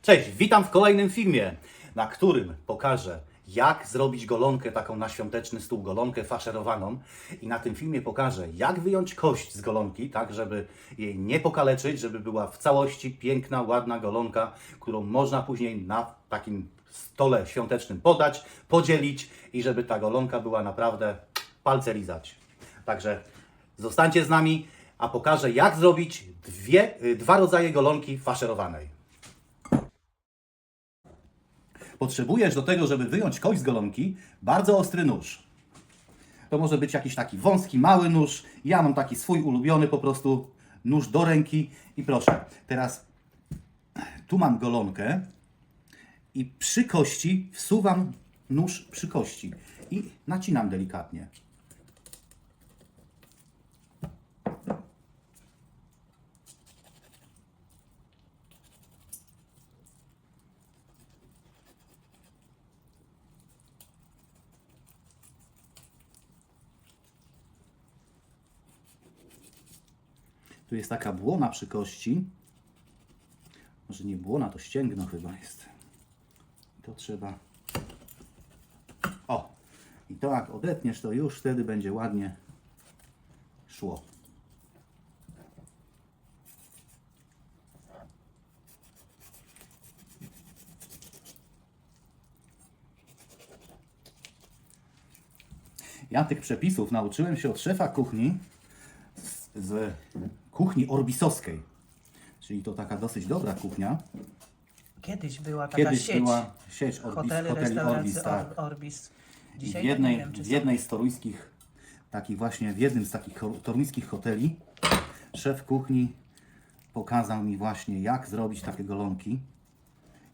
Cześć, witam w kolejnym filmie, na którym pokażę, jak zrobić golonkę, taką na świąteczny stół, golonkę faszerowaną. I na tym filmie pokażę, jak wyjąć kość z golonki, tak żeby jej nie pokaleczyć, żeby była w całości piękna, ładna golonka, którą można później na takim stole świątecznym podać, podzielić i żeby ta golonka była naprawdę palce lizać. Także zostańcie z nami, a pokażę, jak zrobić dwa rodzaje golonki faszerowanej. Potrzebujesz do tego, żeby wyjąć kość z golonki, bardzo ostry nóż. To może być jakiś taki wąski, mały nóż. Ja mam taki swój ulubiony po prostu nóż do ręki. I proszę, teraz tu mam golonkę i przy kości wsuwam nóż przy kości i nacinam delikatnie. Tu jest taka błona przy kości. Może nie błona, to ścięgno chyba jest. To trzeba... O! I to jak odetniesz, to już wtedy będzie ładnie szło. Ja tych przepisów nauczyłem się od szefa kuchni z kuchni orbisowskiej. Czyli to taka dosyć dobra kuchnia. Kiedyś była taka Kiedyś sieć. była sieć Hotele, hoteli restauracje Orbis, tak. Orbis. I Dzisiaj w nie jednej, wiem, czy w jednej z toruńskich, w jednym z takich toruńskich hoteli szef kuchni pokazał mi właśnie, jak zrobić takie golonki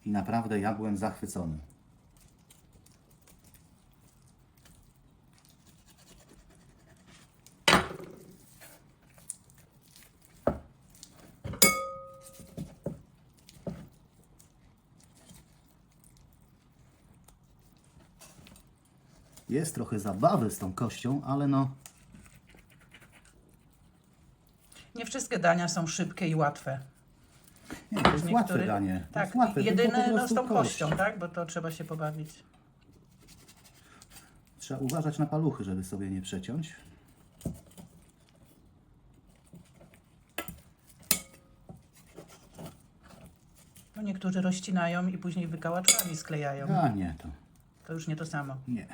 i naprawdę ja byłem zachwycony. Jest trochę zabawy z tą kością, ale no... nie wszystkie dania są szybkie i łatwe. Nie, to jest łatwe danie. To Tak, jest łatwe, tylko po jedyne no, z prostu tą kość. kością, tak? Bo to trzeba się pobawić. Trzeba uważać na paluchy, żeby sobie nie przeciąć. No niektórzy rozcinają i później wykałaczkami sklejają. A nie, to To już nie to samo. nie.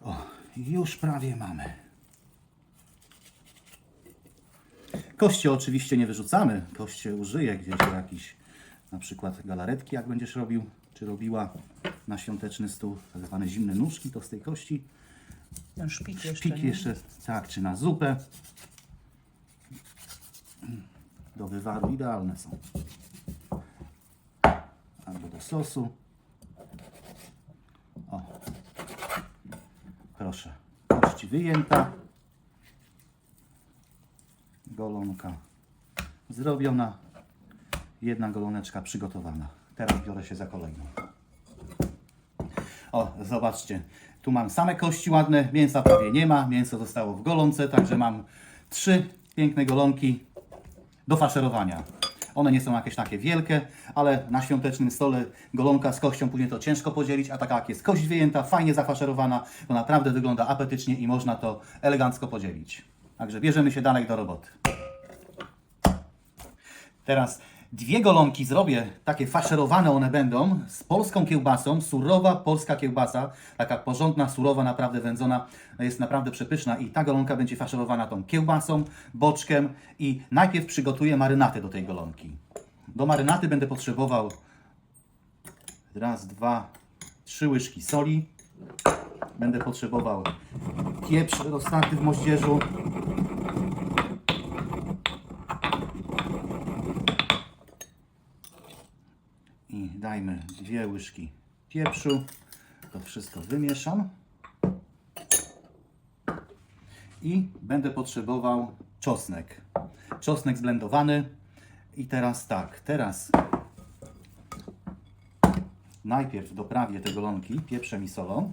O, już prawie mamy. Kości oczywiście nie wyrzucamy. Kość się użyje gdzieś do jakichś, na przykład galaretki, jak będziesz robił, czy robiła na świąteczny stół, tak zwane zimne nóżki, to z tej kości. Ten szpik jeszcze. Szpik nie? jeszcze, tak, czy na zupę. Do wywaru idealne są. Albo do sosu. O. Proszę. Kość wyjęta. Golonka zrobiona. Jedna goloneczka przygotowana. Teraz biorę się za kolejną. O, zobaczcie. Tu mam same kości ładne. Mięsa prawie nie ma. Mięso zostało w golonce, także mam 3 piękne golonki do faszerowania. One nie są jakieś takie wielkie, ale na świątecznym stole golonka z kością później to ciężko podzielić, a taka jak jest kość wyjęta, fajnie zafaszerowana, to naprawdę wygląda apetycznie i można to elegancko podzielić. Także bierzemy się dalej do roboty. Teraz 2 golonki zrobię, takie faszerowane one będą, z polską kiełbasą, surowa polska kiełbasa, taka porządna, surowa, naprawdę wędzona, jest naprawdę przepyszna i ta golonka będzie faszerowana tą kiełbasą, boczkiem i najpierw przygotuję marynatę do tej golonki. Do marynaty będę potrzebował 1, 2, 3 łyżki soli, będę potrzebował pieprz roztarty w moździerzu, i dajmy 2 łyżki pieprzu. To wszystko wymieszam. I będę potrzebował czosnek. Czosnek zblendowany. I teraz tak, najpierw doprawię te golonki pieprzem i solą.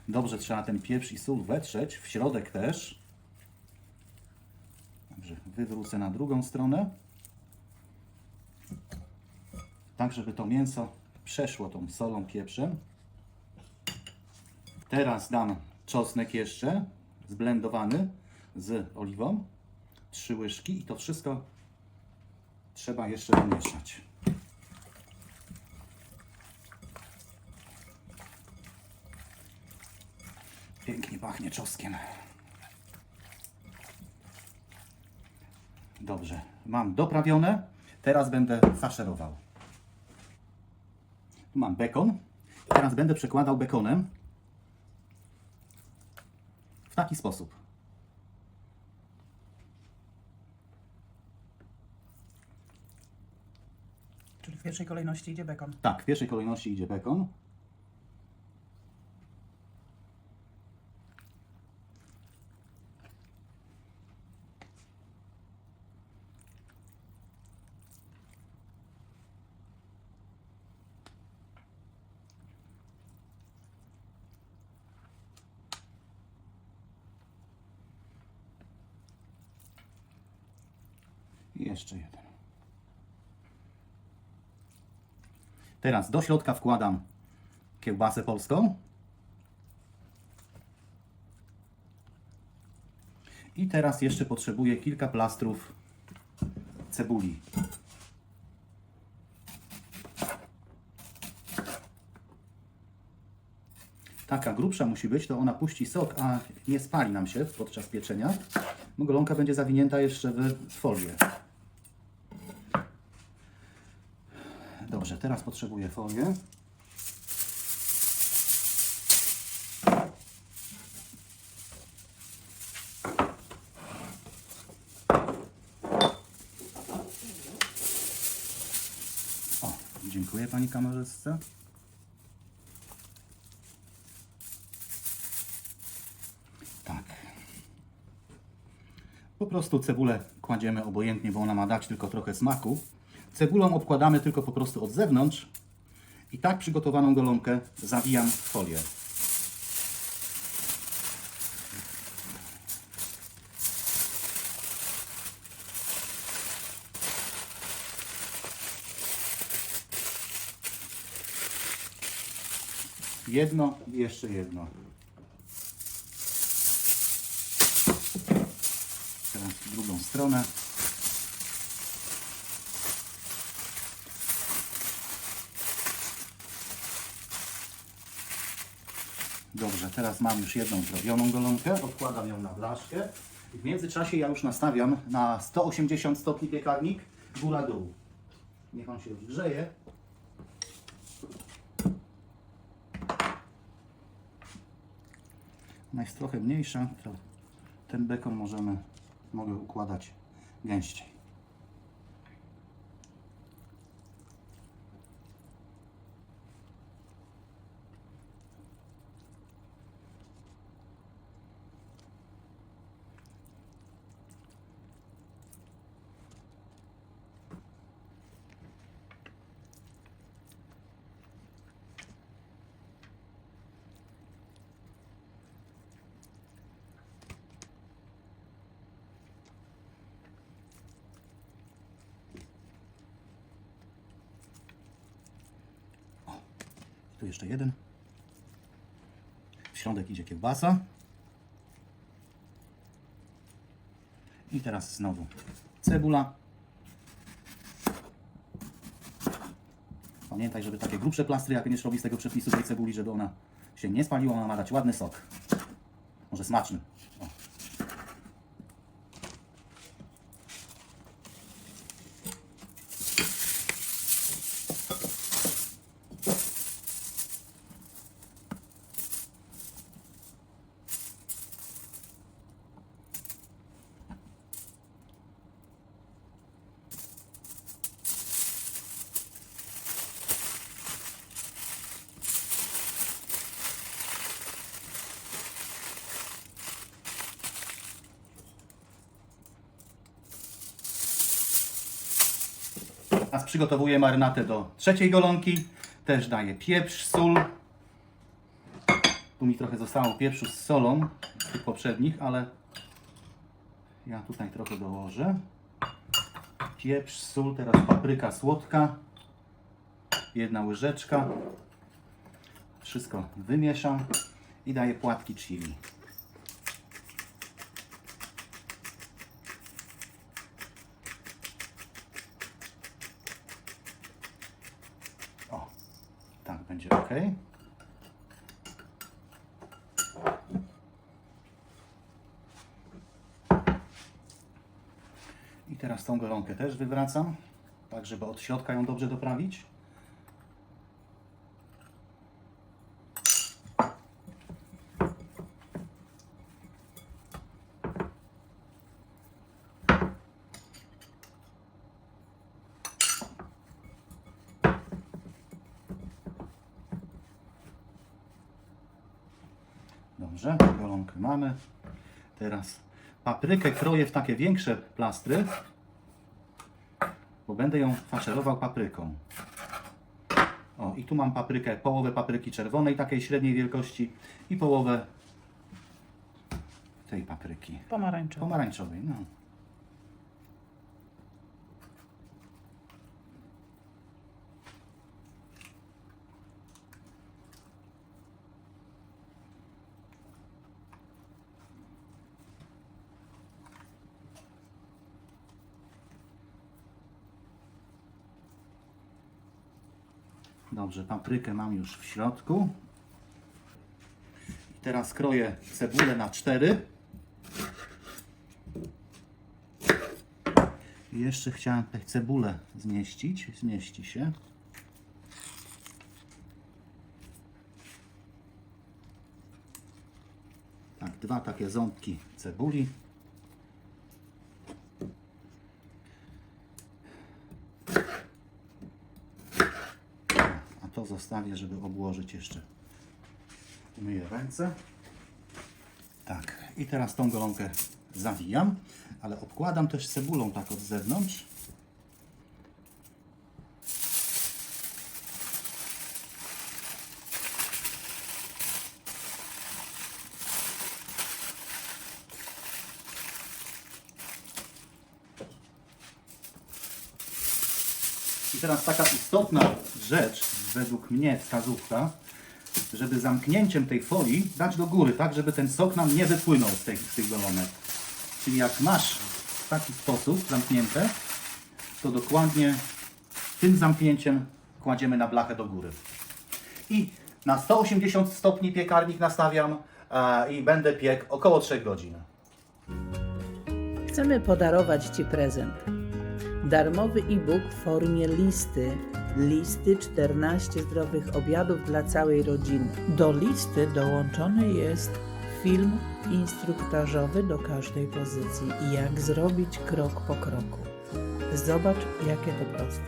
Dobrze trzeba ten pieprz i sól wetrzeć, w środek też. Dobrze, wywrócę na drugą stronę. Tak, żeby to mięso przeszło tą solą, pieprzem. Teraz dam czosnek jeszcze, zblendowany z oliwą. 3 łyżki i to wszystko trzeba jeszcze wymieszać. Pięknie pachnie czosnkiem. Dobrze, mam doprawione. Teraz będę faszerował. Tu mam bekon. Teraz będę przekładał bekonem w taki sposób. Czyli w pierwszej kolejności idzie bekon. Tak, w pierwszej kolejności idzie bekon. I jeszcze jeden. Teraz do środka wkładam kiełbasę polską. I teraz jeszcze potrzebuję kilka plastrów cebuli. Taka grubsza musi być, to ona puści sok, a nie spali nam się podczas pieczenia. Bo golonka będzie zawinięta jeszcze w folię. Dobrze, teraz potrzebuję folię. O, dziękuję pani kamerzystce. Tak. Po prostu cebulę kładziemy obojętnie, bo ona ma dać tylko trochę smaku. Cebulą obkładamy tylko po prostu od zewnątrz i tak przygotowaną golonkę zawijam w folię. Jedno i jeszcze jedno. Teraz w drugą stronę. Dobrze, teraz mam już jedną zrobioną golonkę, odkładam ją na blaszkę. W międzyczasie ja już nastawiam na 180 stopni piekarnik, góra-dół. Niech on się już grzeje. Ona jest trochę mniejsza, to ten bekon mogę układać gęściej. Tu jeszcze jeden. W środek idzie kiełbasa. I teraz znowu cebula. Pamiętaj, żeby takie grubsze plastry, jak będziesz robić z tego przepisu tej cebuli, żeby ona się nie spaliła, ona ma dać ładny sok. Może smaczny. O. Teraz przygotowuję marynatę do trzeciej golonki. Też daję pieprz, sól. Tu mi trochę zostało pieprzu z solą z tych poprzednich, ale ja tutaj trochę dołożę. Pieprz, sól, teraz papryka słodka. 1 łyżeczka. Wszystko wymieszam i daję płatki chili. O, tak będzie ok. I teraz tą golonkę też wywracam, tak żeby od środka ją dobrze doprawić. Dobrze, golonkę mamy. Teraz paprykę kroję w takie większe plastry, bo będę ją faszerował papryką. O, i tu mam paprykę, połowę papryki czerwonej, takiej średniej wielkości i połowę tej papryki pomarańczowej. No. Dobrze, paprykę mam już w środku. I teraz kroję cebulę na 4. I jeszcze chciałem tę cebulę zmieścić. Zmieści się. Tak, 2 takie ząbki cebuli. To zostawię, żeby obłożyć jeszcze. Umyję ręce. Tak, i teraz tą golonkę zawijam, ale obkładam też cebulą tak od zewnątrz. I teraz taka istotna rzecz, według mnie wskazówka, żeby zamknięciem tej folii dać do góry, tak żeby ten sok nam nie wypłynął z tych golonek. Czyli jak masz w taki sposób zamknięte, to dokładnie tym zamknięciem kładziemy na blachę do góry. I na 180 stopni piekarnik nastawiam i będę piekł około 3 godzin. Chcemy podarować Ci prezent. Darmowy e-book w formie listy. Listy 14 zdrowych obiadów dla całej rodziny. Do listy dołączony jest film instruktażowy do każdej pozycji i jak zrobić krok po kroku. Zobacz, jakie to proste.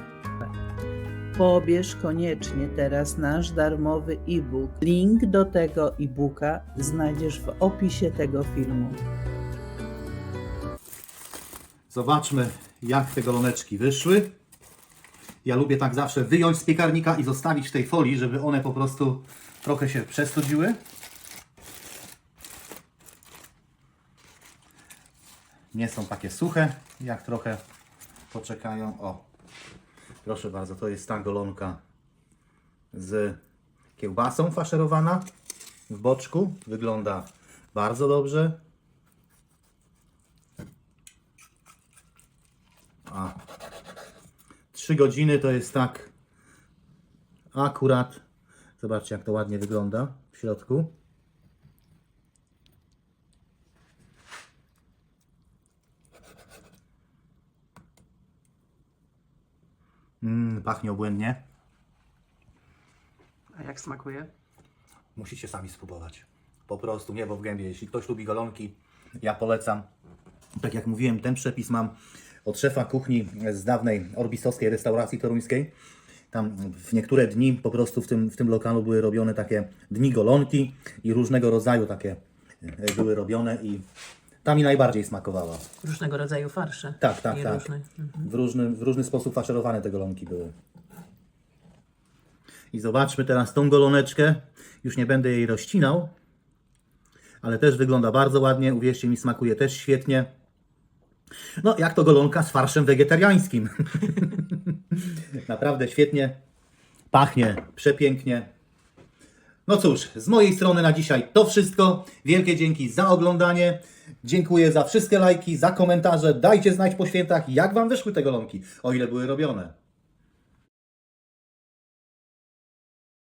Pobierz koniecznie teraz nasz darmowy e-book. Link do tego e-booka znajdziesz w opisie tego filmu. Zobaczmy, jak te goloneczki wyszły. Ja lubię tak zawsze wyjąć z piekarnika i zostawić w tej folii, żeby one po prostu trochę się przestudziły. Nie są takie suche, jak trochę poczekają. O, proszę bardzo, to jest ta golonka z kiełbasą faszerowana w boczku. Wygląda bardzo dobrze. A 3 godziny to jest tak akurat. Zobaczcie, jak to ładnie wygląda w środku. Pachnie obłędnie. A jak smakuje? Musicie sami spróbować. Po prostu niebo w gębie. Jeśli ktoś lubi golonki, ja polecam. Tak jak mówiłem, ten przepis mam od szefa kuchni z dawnej orbisowskiej restauracji toruńskiej. Tam w niektóre dni po prostu w tym lokalu były robione takie dni golonki i różnego rodzaju takie były robione i ta mi najbardziej smakowała. Różnego rodzaju farsze. Tak, tak, I tak. różne. W różny sposób faszerowane te golonki były. I zobaczmy teraz tą goloneczkę. Już nie będę jej rozcinał. ale też wygląda bardzo ładnie. Uwierzcie mi, smakuje też świetnie. No, jak to golonka z farszem wegetariańskim. Naprawdę świetnie. Pachnie przepięknie. No cóż, z mojej strony na dzisiaj to wszystko. Wielkie dzięki za oglądanie. Dziękuję za wszystkie lajki, za komentarze. Dajcie znać po świętach, jak Wam wyszły te golonki, o ile były robione.